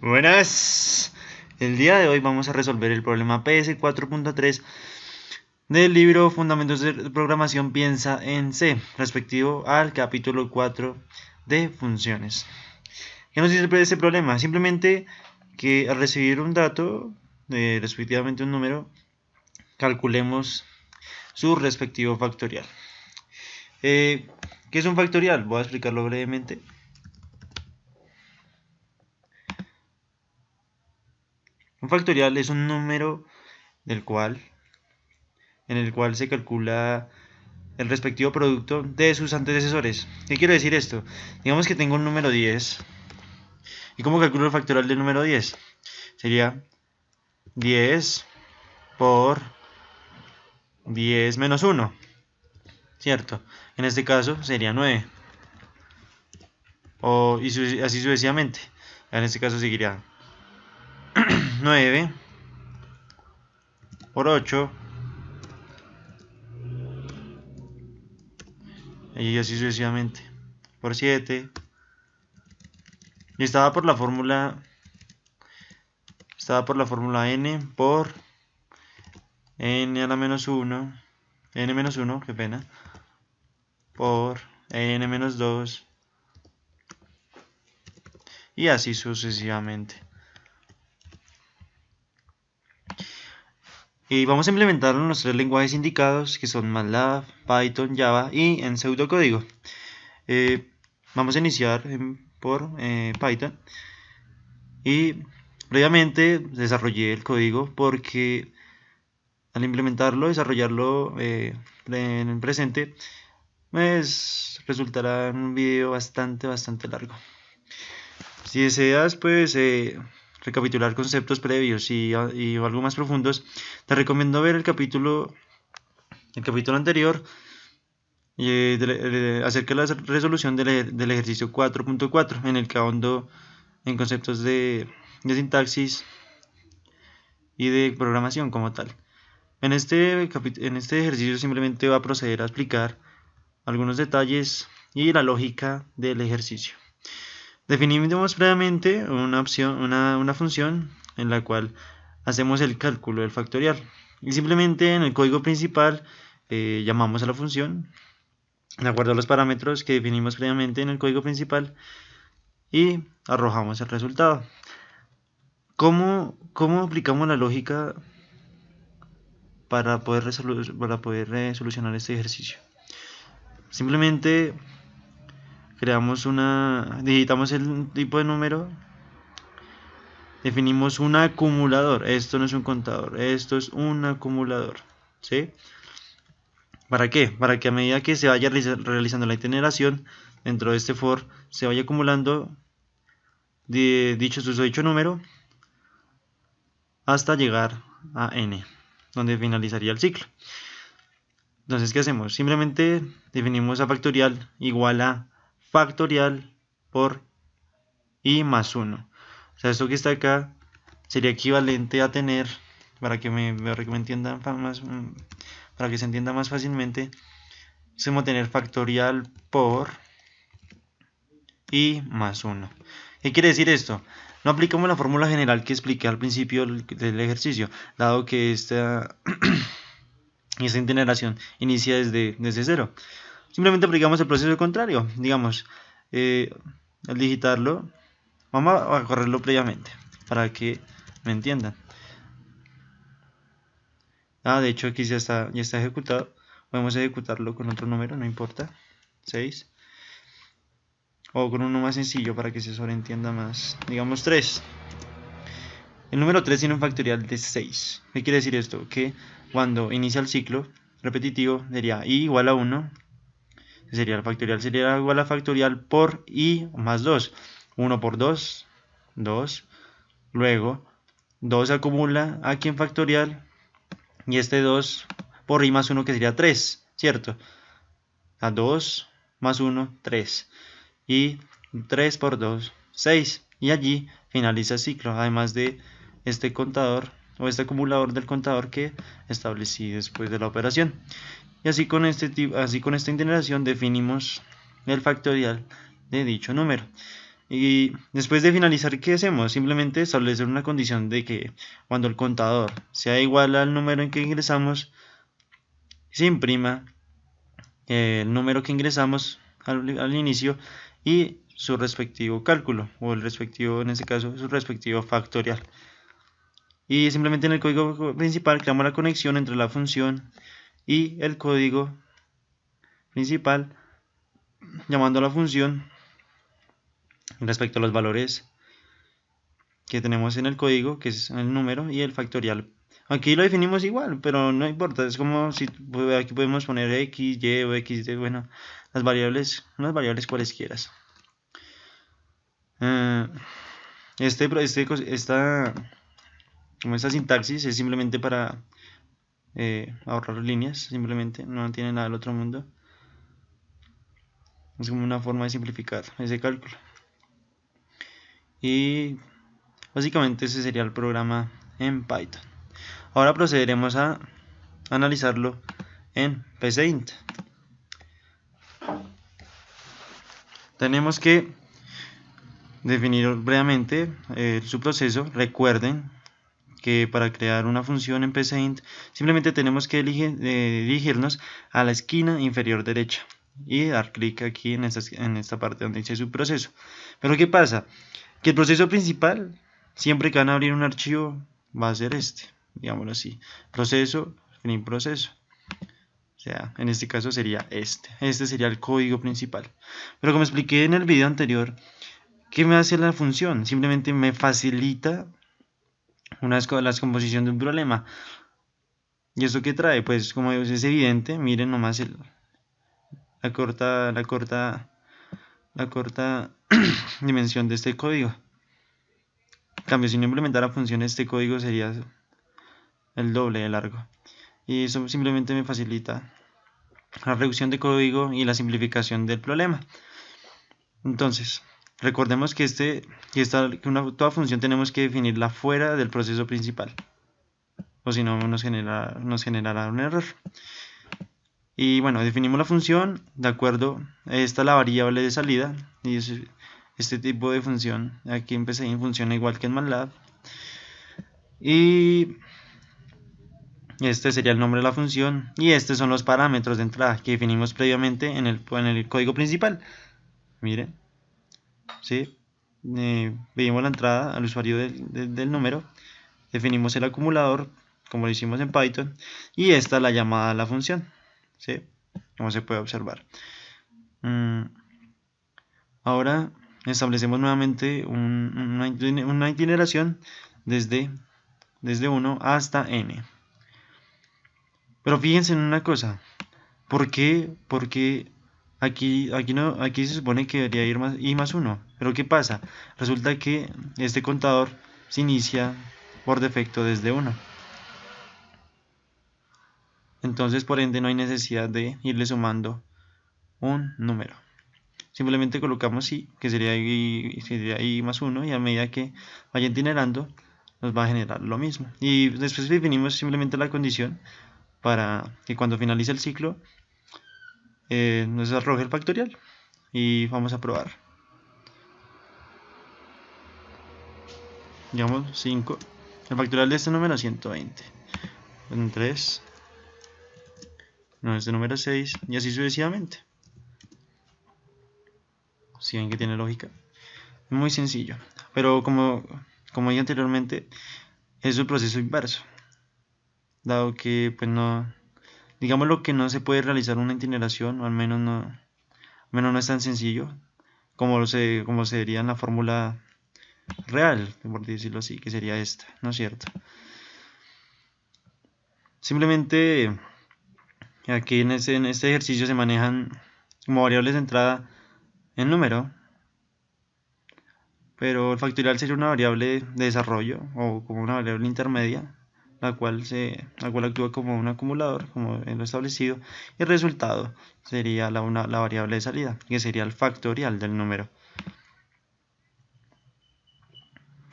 Buenas. El día de hoy vamos a resolver el problema PS 4.3 del libro Fundamentos de Programación Piensa en C, respectivo al capítulo 4 de funciones. ¿Qué nos dice ese problema? Simplemente que al recibir un dato, respectivamente un número, calculemos su respectivo factorial. ¿Qué es un factorial? Voy a explicarlo brevemente. Un factorial es un número en el cual se calcula el respectivo producto de sus antecesores. ¿Qué quiere decir esto? Digamos que tengo un número 10. ¿Y cómo calculo el factorial del número 10? Sería 10 por 10 menos 1, ¿cierto? En este caso sería 9. Y así sucesivamente. En este caso seguiría 9 por 8. Y así sucesivamente. Por 7. Y estaba por la fórmula n por n a la menos 1. N menos 1, qué pena. Por n menos 2. Y así sucesivamente. Y vamos a implementarlo en los tres lenguajes indicados, que son MATLAB, Python, Java y en pseudocódigo. Vamos a iniciar por Python. Y previamente desarrollé el código porque al implementarlo, desarrollarlo en el presente, pues resultará en un video bastante largo. Si deseas, pues recapitular conceptos previos y algo más profundos, te recomiendo ver el capítulo anterior acerca de la resolución del ejercicio 4.4, en el que ahondo en conceptos de sintaxis y de programación como tal. En este ejercicio simplemente va a proceder a explicar algunos detalles y la lógica del ejercicio. Definimos previamente una función en la cual hacemos el cálculo del factorial y simplemente en el código principal llamamos a la función de acuerdo a los parámetros que definimos previamente en el código principal y arrojamos el resultado. ¿Cómo aplicamos la lógica para poder solucionar este ejercicio? Simplemente digitamos el tipo de número, definimos un acumulador. Esto no es un contador, esto es un acumulador, ¿sí? ¿Para qué? Para que a medida que se vaya realizando la itineración dentro de este for, se vaya acumulando dicho número hasta llegar a n, donde finalizaría el ciclo. Entonces, ¿qué hacemos? Simplemente definimos a factorial igual a factorial por i más 1. O sea, esto que está acá sería equivalente a tener, para que me entiendan más, para que se entienda más fácilmente, es como tener factorial por i más 1. ¿Qué quiere decir esto? No aplicamos la fórmula general que expliqué al principio del ejercicio, dado que esta integración inicia desde 0. Simplemente aplicamos el proceso contrario. Digamos, al digitarlo, vamos a correrlo previamente para que me entiendan. De hecho aquí ya está ejecutado. Podemos ejecutarlo con otro número, no importa. 6. O con uno más sencillo para que se sobreentienda más. Digamos 3. El número 3 tiene un factorial de 6. ¿Qué quiere decir esto? Que cuando inicia el ciclo repetitivo sería i igual a 1. Sería el factorial sería igual a factorial por i más 2. 1 por 2, 2. Luego 2 se acumula aquí en factorial. Y este 2 por i más 1 que sería 3, ¿cierto? A 2 más 1, 3. Y 3 por 2, 6. Y allí finaliza el ciclo, además de este contador o este acumulador del contador que establecí después de la operación. Y así con esta integración definimos el factorial de dicho número. Y después de finalizar, ¿qué hacemos? Simplemente establecer una condición de que cuando el contador sea igual al número en que ingresamos, se imprima el número que ingresamos al inicio y su respectivo cálculo, o el respectivo, en este caso, su respectivo factorial. Y simplemente en el código principal creamos la conexión entre la función y el código principal, llamando a la función respecto a los valores que tenemos en el código, que es el número y el factorial. Aquí lo definimos igual, pero no importa, es como si aquí podemos poner x, y o x, bueno, unas variables cualesquiera. Esta sintaxis es simplemente para ahorrar líneas, simplemente, no tiene nada del otro mundo. Es como una forma de simplificar ese cálculo. Y básicamente ese sería el programa en Python. Ahora procederemos a analizarlo en PCInt. Tenemos que definir brevemente su proceso. Recuerden que para crear una función en PCInt simplemente tenemos que dirigirnos a la esquina inferior derecha y dar clic aquí en esta parte donde dice subproceso. Pero ¿qué pasa? Que el proceso principal, siempre que van a abrir un archivo, va a ser este, digámoslo así, proceso, fin proceso. O sea, en este caso sería este sería el código principal. Pero como expliqué en el video anterior, ¿qué me hace la función? Simplemente me facilita la composición de un problema. ¿Y eso qué trae? Pues como es evidente, miren nomás la corta dimensión de este código. En cambio, si no implementara función, este código sería el doble de largo. Y eso simplemente me facilita la reducción de código y la simplificación del problema. Entonces, recordemos que toda función tenemos que definirla fuera del proceso principal, o si no nos generará un error. Y bueno, definimos la función, de acuerdo, esta es la variable de salida, y este tipo de función aquí en PCInt funciona igual que en MATLAB. Y este sería el nombre de la función, y estos son los parámetros de entrada que definimos previamente en el código principal. Miren, ¿sí? Pedimos la entrada al usuario del número, definimos el acumulador como lo hicimos en Python, y esta es la llamada a la función, ¿sí? Como se puede observar. Ahora establecemos nuevamente una itineración desde 1 hasta n. Pero fíjense en una cosa, ¿por qué aquí se supone que debería ir i más 1? Pero ¿qué pasa? Resulta que este contador se inicia por defecto desde 1. Entonces, por ende, no hay necesidad de irle sumando un número. Simplemente colocamos i, que sería i más 1, y a medida que vaya itinerando, nos va a generar lo mismo. Y después definimos simplemente la condición para que cuando finalice el ciclo nos arroje el factorial. Y vamos a probar. Digamos 5. El factorial de este número es 120. En 3. No, este número es 6. Y así sucesivamente. Si ven que tiene lógica. Muy sencillo. Pero como dije anteriormente, es un proceso inverso. Dado que pues no, digamos lo que no se puede realizar una itineración, o al menos no es tan sencillo como se vería en la fórmula real, por decirlo así, que sería esta, ¿no es cierto? Simplemente aquí en este ejercicio se manejan como variables de entrada en número, pero el factorial sería una variable de desarrollo o como una variable intermedia, la cual actúa como un acumulador, como en lo establecido, y el resultado sería la variable de salida, que sería el factorial del número.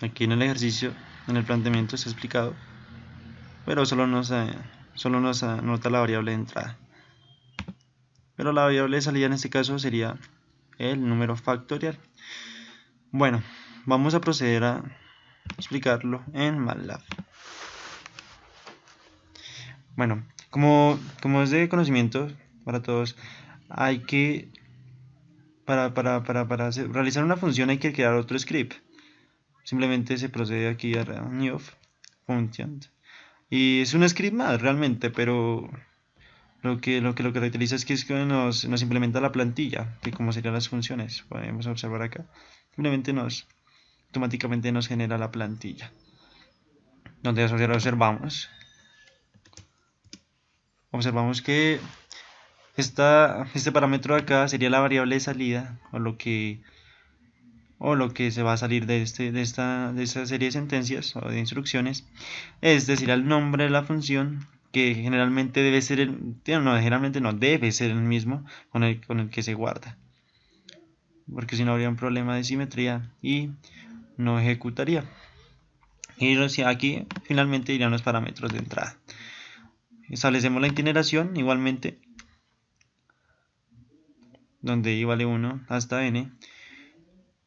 Aquí en el ejercicio, en el planteamiento está explicado, pero solo nos anota la variable de entrada. Pero la variable de salida en este caso sería el número factorial. Bueno, vamos a proceder a explicarlo en MATLAB. Bueno, como es de conocimiento para todos, hay que, para realizar una función hay que crear otro script. Simplemente se procede aquí a new function. Y es un script más realmente, pero lo caracteriza es que nos implementa la plantilla, que como serían las funciones, podemos observar acá. Simplemente automáticamente nos genera la plantilla. Donde observamos que este parámetro de acá sería la variable de salida, o lo que se va a salir de esta serie de sentencias o de instrucciones, es decir, el nombre de la función, que generalmente debe ser debe ser el mismo con el que se guarda, porque si no habría un problema de simetría y no ejecutaría. Y aquí finalmente irían los parámetros de entrada. Establecemos la itineración igualmente, donde i vale 1 hasta n.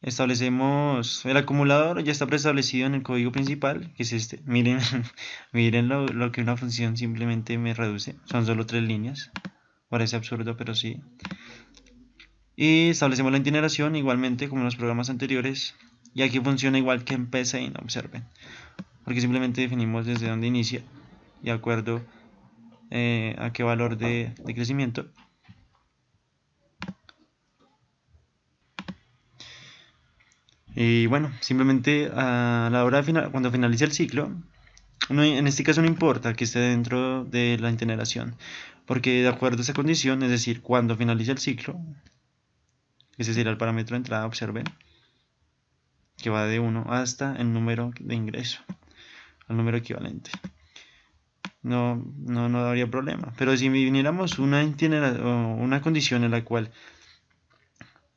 Establecemos el acumulador, ya está preestablecido en el código principal, que es este. Miren, miren lo que una función simplemente me reduce. Son solo 3 líneas. Parece absurdo, pero sí. Y establecemos la itineración igualmente como en los programas anteriores. Y aquí funciona igual que en PSeInt, observen. Porque simplemente definimos desde dónde inicia, de acuerdo a qué valor de crecimiento. Y bueno, simplemente a la hora de cuando finalice el ciclo, en este caso no importa que esté dentro de la itineración, porque de acuerdo a esa condición, es decir, cuando finalice el ciclo, ese será el parámetro de entrada, observen, que va de 1 hasta el número de ingreso, al número equivalente. No habría problema. Pero si viniéramos una condición en la cual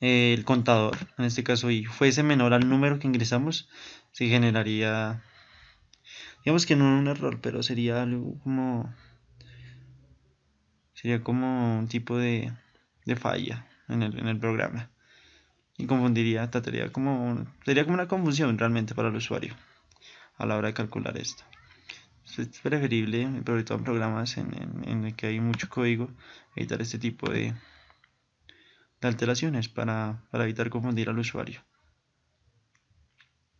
el contador, en este caso i, fuese menor al número que ingresamos, se generaría, digamos que no un error, pero sería algo como un tipo de falla en el programa, y sería como una confusión realmente para el usuario a la hora de calcular esto. Es preferible, sobre todo en programas en el que hay mucho código, evitar este tipo de alteraciones para evitar confundir al usuario.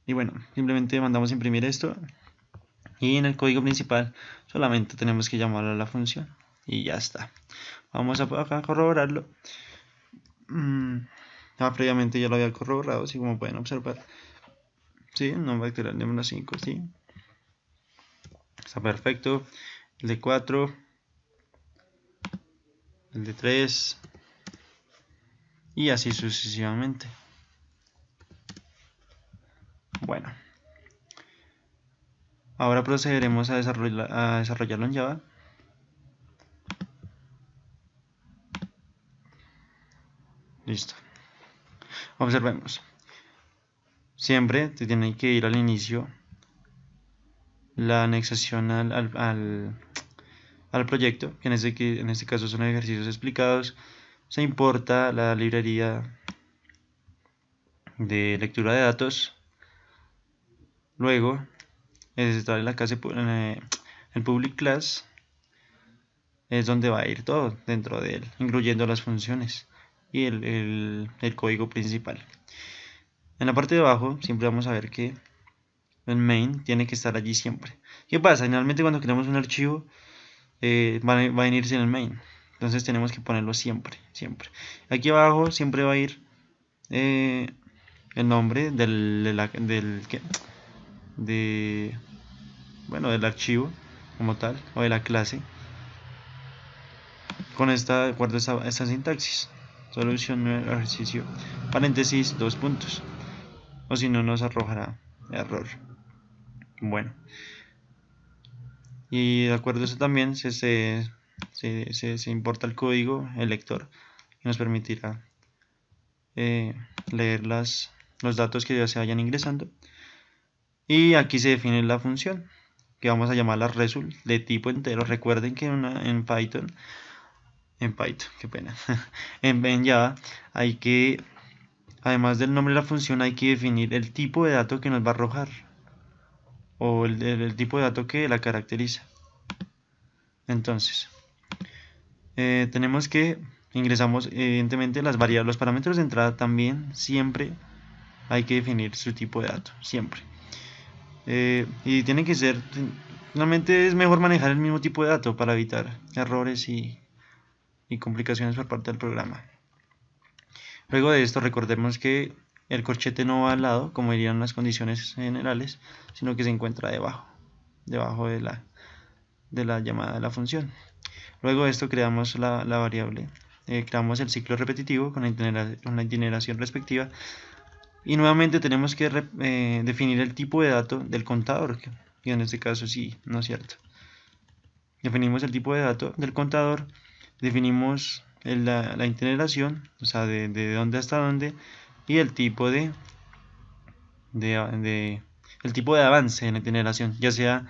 Y bueno, simplemente mandamos imprimir esto, y en el código principal solamente tenemos que llamar a la función y ya está. Vamos a corroborarlo. Previamente ya lo había corroborado, así como pueden observar. Sí, no bacterial de menos 5, sí. Está perfecto. El de 4, el de 3 y así sucesivamente. Bueno, ahora procederemos a desarrollarlo en Java. Listo. Observemos. Siempre te tiene que ir al inicio la anexación al proyecto, que en este caso son ejercicios explicados. Se importa la librería de lectura de datos. Luego está en la clase, el public class es donde va a ir todo dentro de él, incluyendo las funciones y el código principal. En la parte de abajo siempre vamos a ver que el main tiene que estar allí siempre. ¿Qué pasa? Generalmente cuando creamos un archivo va a venirse en el main, entonces tenemos que ponerlo siempre. Aquí abajo siempre va a ir el nombre del archivo como tal, o de la clase, de acuerdo a esta sintaxis: solución, ejercicio, paréntesis, 2 puntos, o si no nos arrojará error. Bueno, y de acuerdo a eso también se importa el código, el lector, que nos permitirá leer los datos que ya se vayan ingresando. Y aquí se define la función, que vamos a llamarla result, de tipo entero. Recuerden que en Python, qué pena, en Java hay que además del nombre de la función, hay que definir el tipo de dato que nos va a arrojar, o el tipo de dato que la caracteriza. Entonces, tenemos que ingresamos evidentemente las variables, los parámetros de entrada también, siempre hay que definir su tipo de dato, siempre. Y tiene que ser, realmente es mejor manejar el mismo tipo de dato para evitar errores y complicaciones por parte del programa. Luego de esto, recordemos que el corchete no va al lado, como dirían las condiciones generales, sino que se encuentra debajo de la llamada de la función. Luego de esto creamos la variable, creamos el ciclo repetitivo con la itineración respectiva, y nuevamente tenemos que definir el tipo de dato del contador, que en este caso sí, no es cierto. Definimos el tipo de dato del contador, definimos la itineración, o sea, de dónde hasta dónde, y el tipo el tipo de avance en la itineración, ya sea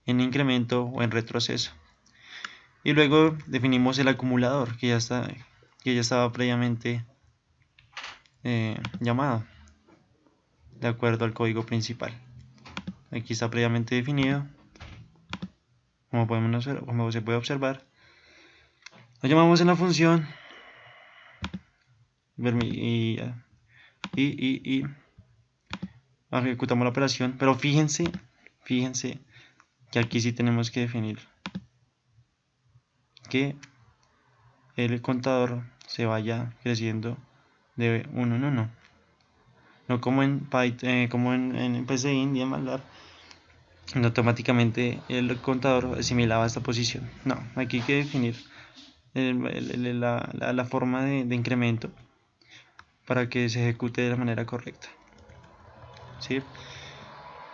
en incremento o en retroceso. Y luego definimos el acumulador, que ya estaba previamente llamado de acuerdo al código principal. Aquí está previamente definido, como se puede observar. Lo llamamos en la función y ejecutamos la operación, pero fíjense que aquí sí tenemos que definir que el contador se vaya creciendo de 1 en 1, no como en Python, como en PCInt y en MATLAB, automáticamente el contador asimilaba esta posición. No, aquí hay que definir la forma de incremento para que se ejecute de la manera correcta, ¿sí?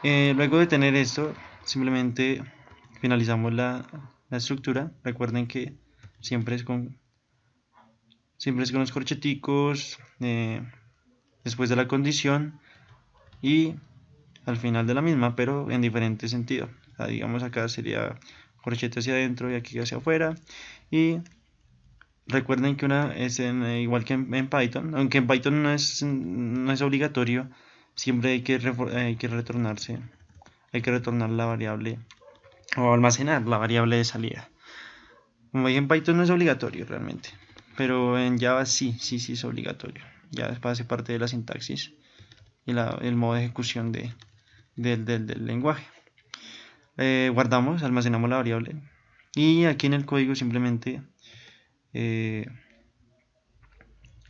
Luego de tener esto, simplemente finalizamos la estructura. Recuerden que siempre es con los corcheticos, después de la condición y al final de la misma, pero en diferente sentido. O sea, digamos acá sería corchete hacia adentro y aquí hacia afuera. Y recuerden que igual que en Python, aunque en Python no es obligatorio, siempre hay que retornar la variable o almacenar la variable de salida. Como dije, en Python no es obligatorio realmente, pero en Java sí es obligatorio. Ya hace parte de la sintaxis y el modo de ejecución del lenguaje. Guardamos, almacenamos la variable y aquí en el código simplemente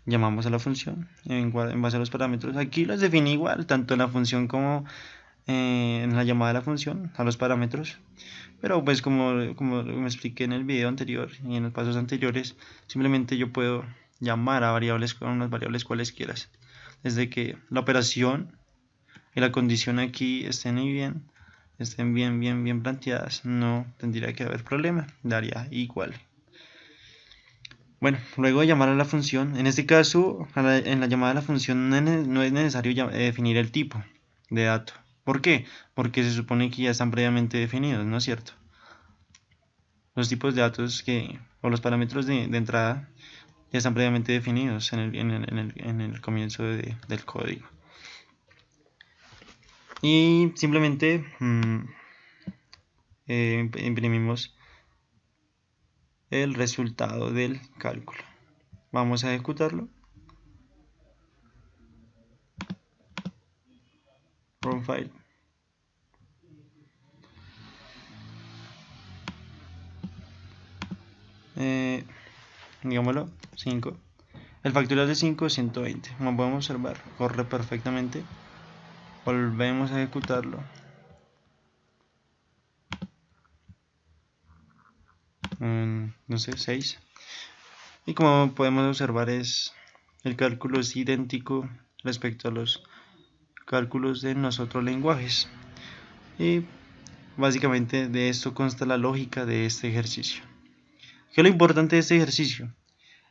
llamamos a la función en base a los parámetros. Aquí los definí igual, tanto en la función como en la llamada de la función, a los parámetros. Pero pues como me expliqué en el video anterior y en los pasos anteriores, simplemente yo puedo llamar a variables con unas variables cualesquiera. Desde que la operación y la condición aquí estén bien planteadas, no tendría que haber problema, daría igual. Bueno, luego de llamar a la función, en este caso, en la llamada a la función no es necesario definir el tipo de dato. ¿Por qué? Porque se supone que ya están previamente definidos, ¿no es cierto? Los tipos de datos o los parámetros de entrada ya están previamente definidos en el comienzo del código. Y simplemente imprimimos el resultado del cálculo. Vamos a ejecutarlo. Run file. Digámoslo, 5. El factorial de 5 es 120. Como podemos observar, corre perfectamente. Volvemos a ejecutarlo. No sé, 6. Y como podemos observar, el cálculo es idéntico respecto a los cálculos de los otros lenguajes. Y básicamente de esto consta la lógica de este ejercicio. ¿Qué es lo importante de este ejercicio?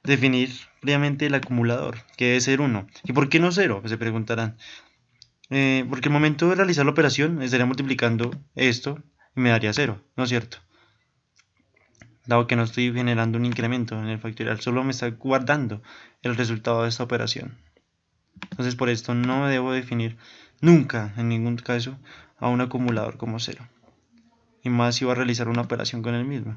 Definir previamente el acumulador, que debe ser 1. ¿Y por qué no 0? Se preguntarán. Porque el momento de realizar la operación estaría multiplicando esto y me daría 0, ¿no es cierto? Dado que no estoy generando un incremento en el factorial, solo me está guardando el resultado de esta operación. Entonces por esto no debo definir nunca, en ningún caso, a un acumulador como cero. Y más si va a realizar una operación con el mismo.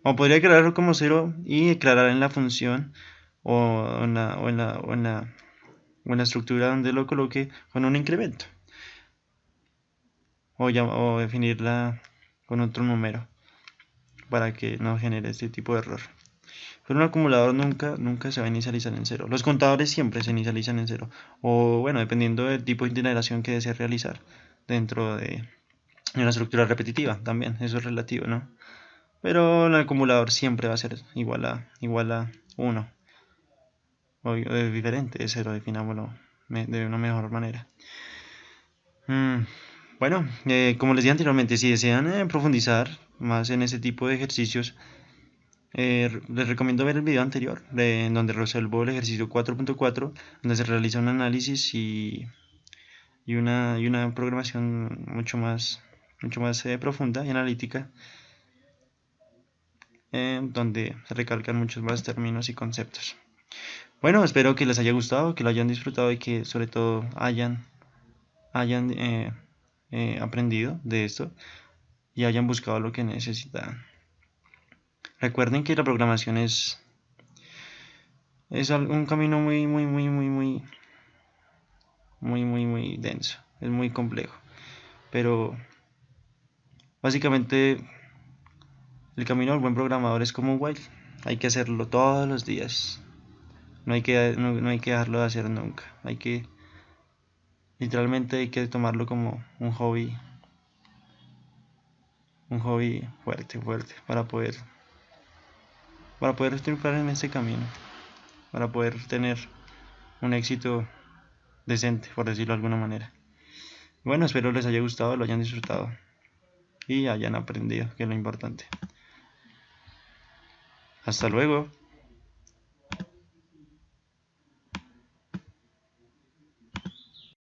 O podría declararlo como cero y declarar en la función o en la estructura donde lo coloque con un incremento. O definirla con otro número para que no genere este tipo de error. Pero un acumulador nunca se va a inicializar en cero. Los contadores siempre se inicializan en cero. O bueno, dependiendo del tipo de integración que desee realizar dentro de una estructura repetitiva también. Eso es relativo, ¿no? Pero el acumulador siempre va a ser igual a 1. O es diferente de 0, definámoslo de una mejor manera. Bueno, como les dije anteriormente, si desean profundizar más en ese tipo de ejercicios, les recomiendo ver el video anterior, en donde resuelvo el ejercicio 4.4, donde se realiza un análisis y una programación mucho más profunda y analítica, donde se recalcan muchos más términos y conceptos. Bueno, espero que les haya gustado, que lo hayan disfrutado y que sobre todo hayan aprendido de esto y hayan buscado lo que necesitaban. Recuerden que la programación es un camino muy denso, es muy complejo, pero básicamente el camino del buen programador es como un while, hay que hacerlo todos los días, no hay que dejarlo de hacer nunca, literalmente hay que tomarlo como un hobby fuerte para poder triunfar en este camino, para poder tener un éxito decente, por decirlo de alguna manera. Bueno, espero les haya gustado, lo hayan disfrutado y hayan aprendido, que es lo importante. Hasta luego.